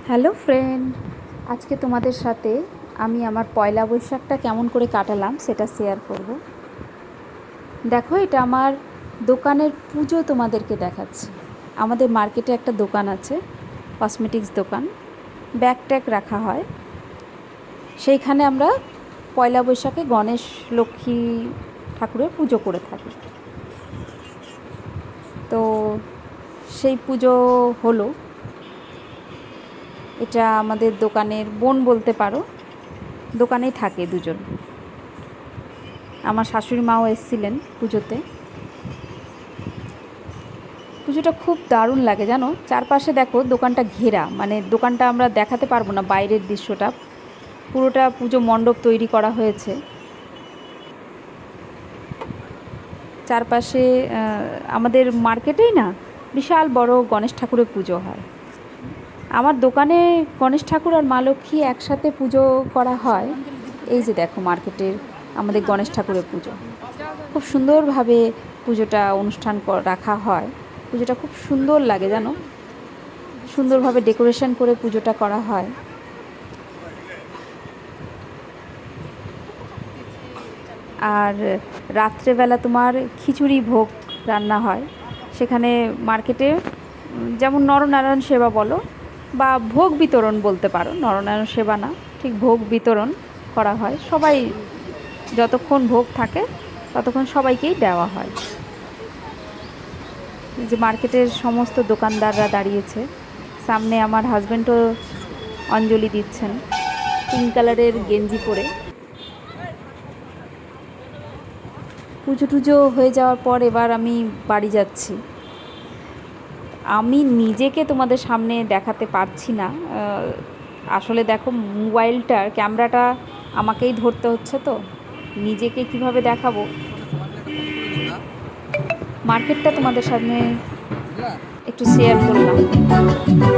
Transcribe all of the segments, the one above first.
Hello friend, আজকে তোমাদের সাথে আমি আমার পয়লা বৈশাখটা কেমন করে কাটালাম সেটা শেয়ার করব। দেখো, এটা আমার দোকানের পুজো তোমাদেরকে দেখাচ্ছি। আমাদের মার্কেটে একটা দোকান আছে, কসমেটিক্স দোকান, ব্যাগ ট্যাগ রাখা হয়। সেইখানে আমরা পয়লা বৈশাখে গণেশ লক্ষ্মী ঠাকুরের পুজো করে থাকি। তো সেই পুজো হলো, এটা আমাদের দোকানের বোন বলতে পারো, দোকানেই থাকে দুজন। আমার শাশুড়ি মাও এসেছিলেন পুজোতে। পুজোটা খুব দারুণ লাগে জানো। চারপাশে দেখো দোকানটা ঘেরা, মানে দোকানটা আমরা দেখাতে পারবো না, বাইরের দৃশ্যটা পুরোটা পুজো মণ্ডপ তৈরি করা হয়েছে। চারপাশে আমাদের মার্কেটেই না বিশাল বড় গণেশ ঠাকুরের পুজো হয়। আমার দোকানে গণেশ ঠাকুর আর মা লক্ষ্মী একসাথে পুজো করা হয়। এই যে দেখো, মার্কেটের আমাদের গণেশ ঠাকুরের পুজো খুব সুন্দরভাবে পুজোটা অনুষ্ঠান রাখা হয়। পুজোটা খুব সুন্দর লাগে জানো, সুন্দরভাবে ডেকোরেশন করে পুজোটা করা হয়। আর রাত্রেবেলা তোমার খিচুড়ি ভোগ রান্না হয় সেখানে মার্কেটে, যেমন নরনারায়ণ সেবা বলো বা ভোগ বিতরণ বলতে পারো, নরনারায়ণ সেবা না, ঠিক ভোগ বিতরণ করা হয়। সবাই যতক্ষণ ভোগ থাকে ততক্ষণ সবাইকেই দেওয়া হয়। যে মার্কেটের সমস্ত দোকানদাররা দাঁড়িয়েছে, সামনে আমার হাজব্যান্ডও অঞ্জলি দিচ্ছেন পিঙ্ক কালারের গেঞ্জি পরে। পুজো টুজো হয়ে যাওয়ার পর এবার আমি বাড়ি যাচ্ছি। আমি নিজেকে তোমাদের সামনে দেখাতে পারছি না, আসলে দেখো মোবাইলটার ক্যামেরাটা আমাকেই ধরতে হচ্ছে, তো নিজেকে কিভাবে দেখাবো। মার্কেটটা তোমাদের সামনে একটু শেয়ার করলাম।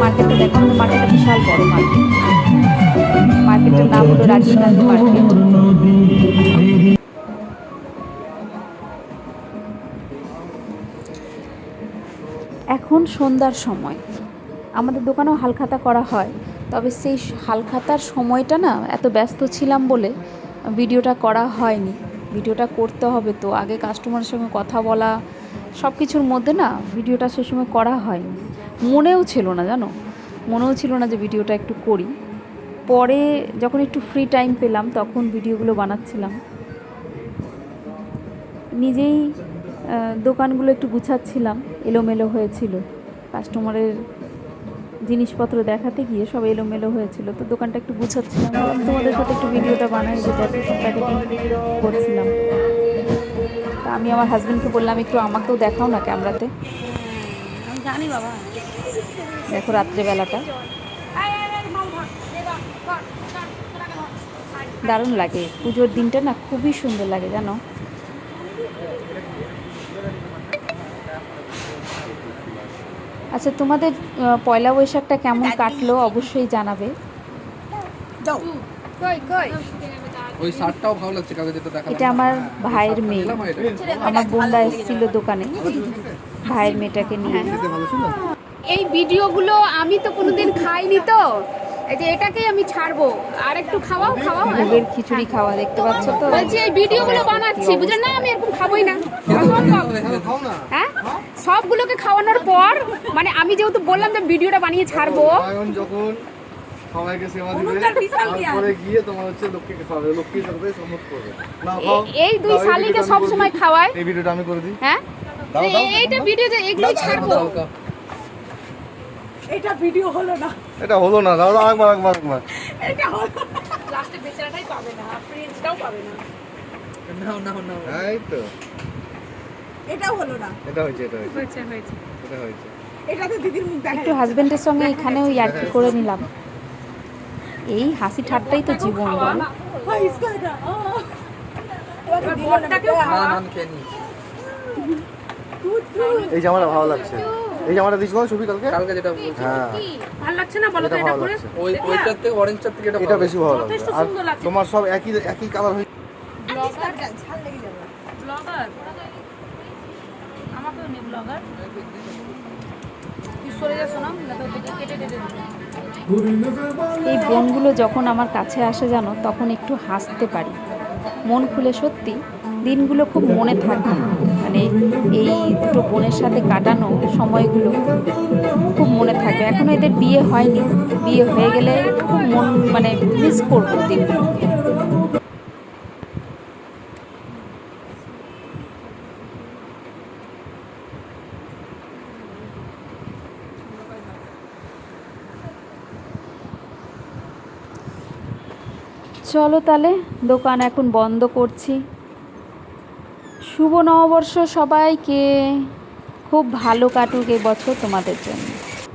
মার্কেটটা দেখো, আমাদের মার্কেটটা বিশাল বড় মার্কেট। মার্কেটের নাম হলো রাজীব গান্ধী মার্কেট। এখন সন্ধ্যার সময়, আমাদের দোকানেও হালখাতা করা হয়, তবে সেই হালখাতার সময়টা না এত ব্যস্ত ছিলাম বলে ভিডিওটা করা হয়নি। ভিডিওটা করতে হবে, তো আগে কাস্টমারের সঙ্গে কথা বলা, সব কিছুর মধ্যে না ভিডিওটা সে সময় করা হয়নি। মনেও ছিল না জানো, মনেও ছিল না যে ভিডিওটা একটু করি। পরে যখন একটু ফ্রি টাইম পেলাম তখন ভিডিওগুলো বানাচ্ছিলাম। নিজেই দোকানগুলো একটু গুছাচ্ছিলাম, এলোমেলো হয়েছিল। কাস্টমারের জিনিসপত্র দেখাতে গিয়ে সব এলোমেলো হয়েছিল, তো দোকানটা একটু গুছাচ্ছিলাম। তোমাদের সাথে একটু ভিডিওটা বানাই, যেটা প্যাকেটিং করছিলাম। তা আমি আমার হাজব্যান্ডকে বললাম, একটু আমাকেও দেখাও না ক্যামেরাতে। আমি জানি বাবা। দেখো রাত্রেবেলাটা দারুণ লাগে, পুজোর দিনটা না খুবই সুন্দর লাগে জানো। আচ্ছা, তোমাদের পয়লা বৈশাখটা কেমন কাটলো অবশ্যই জানাবে। এটা আমার ভাইয়ের মেয়ে, আমার বোনরা এসেছিল দোকানে ভাইয়ের মেয়েটাকে নিয়ে। এই ভিডিওগুলো আমি তো কোনোদিন খাইনি, তো এই যে এটাকেই আমি ছাড়বো। আর একটু খাওয়াও খাওয়াও। ভোগের খিচুড়ি খাওয়া দেখতে পাচ্ছ তো। বলছি এই ভিডিওগুলো বানাচ্ছি, বুঝলেন না, আমি এরকম খাবোই না। হ্যাঁ, সবগুলোকে খাওয়ানোর পর মানে আমি যেহেতু বললাম যে ভিডিওটা বানিয়ে ছাড়বো, যখন সবাইকে সেবা দিবে, তারপরে গিয়ে তোমার হচ্ছে লক্ষ্মীকে খাওয়াবে, লক্ষ্মী সাথে সম্মত করবে। এই দুই শালিকে সব সময় খাওয়ায়। এই ভিডিওটা আমি করে দিই। হ্যাঁ, এইটা ভিডিও যে এগুলো ছাড়বো। এটা ভিডিও হলো না, এটা হলো না, দাও আরেকবার। এটা হলো লাস্টে বেচারাটাই পাবে না, প্রিন্সটাও পাবে না। এই তো এটাও হলো না। এটা হয়েছে। এটা তো দিদির মুখ দেখা। একটু হাজবেন্ডের সঙ্গে এখানেও ইয়ার্কি করে নিলাম। এই হাসি ঠাট্টাই তো জীবন বলো। হাই ইসকা বড়টাকেও খাওয়া। এই জামাটা ভালো লাগছে। এই জামাটা দিছ না ছবি কালকে যেটা বলছি। হ্যাঁ, ভালো লাগছে না বলো তো এটা পরে? ওইটার থেকে অরেঞ্জটার থেকে এটা বেশি ভালো লাগছে। আর তোমার সব একই কালার হয়ে। ব্লগার ঝাল লেগে যাবে। ব্লগার আমাকেও নে ব্লগার। তুই সরে যাস না, না তো কেটে দিবি। এই বোনগুলো যখন আমার কাছে আসে জানো, তখন একটু হাসতে পারি, মন খুলে। সত্যি দিনগুলো খুব মনে থাকে, মানে এই দুটো বোনের সাথে কাটানো সময়গুলো খুব মনে থাকবে। এখনও এদের বিয়ে হয়নি, বিয়ে হয়ে গেলে খুব মন মানে মিস করবো দিনগুলো। চলো তাহলে, দোকান এখন বন্ধ করছি। শুভ নববর্ষ সবাইকে, খুব ভালো কাটুক এই বছর তোমাদের জন্য।